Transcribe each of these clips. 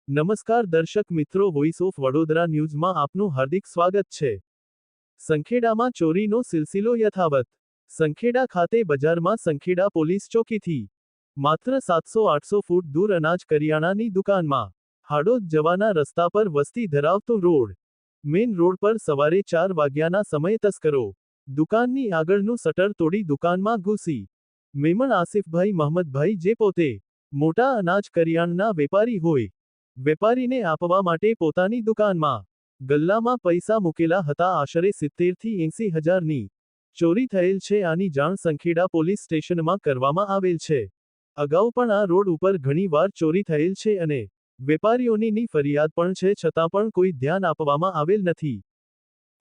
નમસ્કાર દર્શક મિત્રો, વોઇસ ઓફ વડોદરા ન્યૂઝમાં આપનું હાર્દિક સ્વાગત છે। સંખેડામાં ચોરીનો સિલસિલો યથાવત। સંખેડા ખાતે બજારમાં સંખેડા પોલીસ ચોકીથી માત્ર 700-800 ફૂટ દૂર અનાજ કરિયાણાની દુકાનમાં હાડોદ જવાના રસ્તા પર વસ્તી ધરાવતો રોડ મેઇન રોડ પર સવારે 4 વાગ્યાના સમયે તસ્કરો દુકાનની આગળનું શટર તોડી દુકાનમાં ઘૂસી મેમણ આસિફભાઈ મહમદભાઈ, જે પોતે મોટા અનાજ કરિયાણાના વેપારી હોય, વેપારીને આપવા માટે પોતાની દુકાનમાં ગલ્લામાં પૈસા મૂકેલા હતા। આશરે 70 થી 80 હજારની ચોરી થયેલ છે। આની જાણ સંખેડા પોલીસ સ્ટેશનમાં કરવામાં આવેલ છે। અગાઉ પણ આ રોડ ઉપર ઘણી વાર ચોરી થયેલ છે અને વેપારીઓની ફરિયાદ પણ છે, છતાં પણ કોઈ ધ્યાન આપવામાં આવેલ નથી।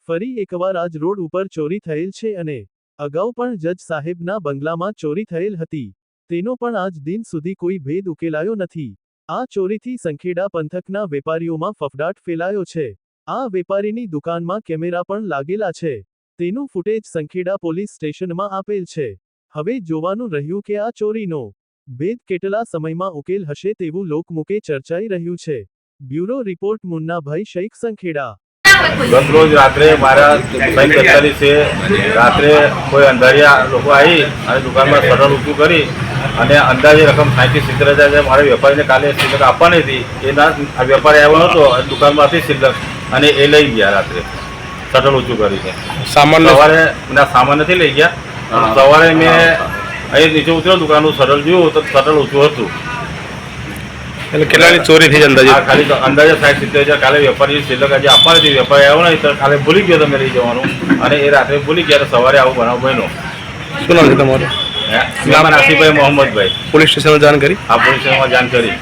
ફરી એકવાર આજ રોડ ઉપર ચોરી થયેલ છે અને અગાઉ પણ જજ સાહેબના બંગલામાં ચોરી થયેલ હતી, તેનો પણ આજ દિન સુધી કોઈ ભેદ ઉકેલાયો નથી। આ ચોરીથી સંખેડા પંથકના વેપારીઓમાં ફફડાટ ફેલાયો છે। આ વેપારીની દુકાનમાં કેમેરા પણ લાગેલા છે, તેનું ફૂટેજ સંખેડા પોલીસ સ્ટેશનમાં આપેલ છે। હવે જોવાનું રહ્યું કે આ ચોરીનો ભેદ કેટલા સમયમાં ઉકેલ હશે તેવું લોકમુખે ચર્ચાઈ રહ્યું છે। Bureau report, Munnabhai Shaikh, Sankheda. गत रोज रात्रे 12:45 से रात्रे कोई अंधारिया लोग आई और दुकान में शटर ऊँचू करी और अंदाजे रकम 60-70 हज़ार मारे व्यापारी ने काले सिलक आपवानी थी ए व्यापारी आव्यो हतो दुकान में सिलक અને એ લઈ ગયા રાત્રે શટર ઊંચું કરીને। સવારે સામાન નથી લઈ ગયા। સવારે મેં અહીં નીચે ઉતર્યો, દુકાનનું શટર જોયું તો શટર ઊંચું હતું। એટલે કેટલાની ચોરી થઈ અંદાજે? ખાલી અંદાજે 60-70 હજાર કાલે વેપારી સિલક આજે આપવાની હતી, વેપારી આવ્યો નહીં તો કાલે ભૂલી ગયો તમે લઈ જવાનું અને એ રાત્રે ભૂલી ગયા તો સવારે આવું બનાવ બન્યો। શું નામ છે તમારું? નામ આસિફભાઈ મહમદભાઈ। પોલીસ સ્ટેશનમાં જાણ કરી? આ પોલીસ સ્ટેશનમાં જાણ કરી।